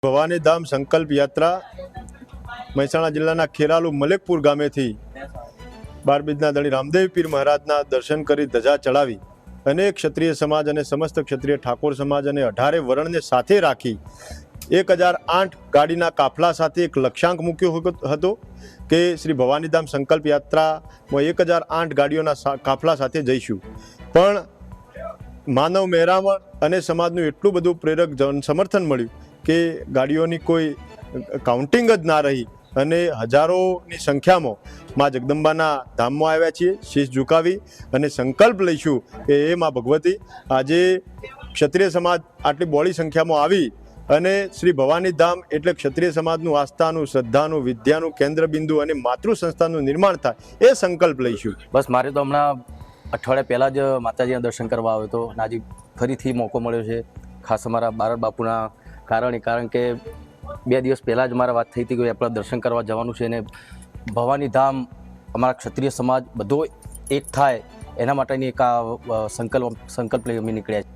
ભવાની ધામ સંકલ્પ યાત્રા મહેસાણા જિલ્લાના ખેરાલુ મલેકપુર ગામેથી બારબીજના ધણી રામદેવ પીર મહારાજના દર્શન કરી ધજા ચડાવી અને ક્ષત્રિય સમાજ અને સમસ્ત ક્ષત્રિય ઠાકોર સમાજ અને 18 વર્ણને સાથે રાખી 1008 ગાડીના કાફલા સાથે એક લક્ષ્યાંક મૂક્યો હતો કે શ્રી ભવાની ધામ સંકલ્પ યાત્રામાં 1008 ગાડીઓના કાફલા સાથે જઈશું, પણ માનવ મહેરામણ અને સમાજનું એટલું બધું પ્રેરક સમર્થન મળ્યું કે ગાડીઓની કોઈ કાઉન્ટિંગ જ ના રહી અને હજારોની સંખ્યામાં મા જગદંબાના ધામમાં આવ્યા છીએ. શીશ ઝુકાવી અને સંકલ્પ લઈશું કે એ મા ભગવતી આજે ક્ષત્રિય સમાજ આટલી બહોળી સંખ્યામાં આવી અને શ્રી ભવાની ધામ એટલે ક્ષત્રિય સમાજનું આસ્થાનું, શ્રદ્ધાનું, વિદ્યાનું કેન્દ્રબિંદુ અને માતૃ સંસ્થાનું નિર્માણ થાય એ સંકલ્પ લઈશું. બસ મારે તો હમણાં અઠવાડિયા પહેલાં જ માતાજીના દર્શન કરવા આવ્યો હતો અને આજે ફરીથી મોકો મળ્યો છે, ખાસ અમારા બારડ બાપુના કારણ કે 2 દિવસ પહેલાં જ મારા વાત થઈ હતી કે આપણે દર્શન કરવા જવાનું છે અને ભવાની ધામ અમારા ક્ષત્રિય સમાજ બધો એક થાય એના માટેની એક સંકલ્પ લઈ અમે નીકળ્યા છે.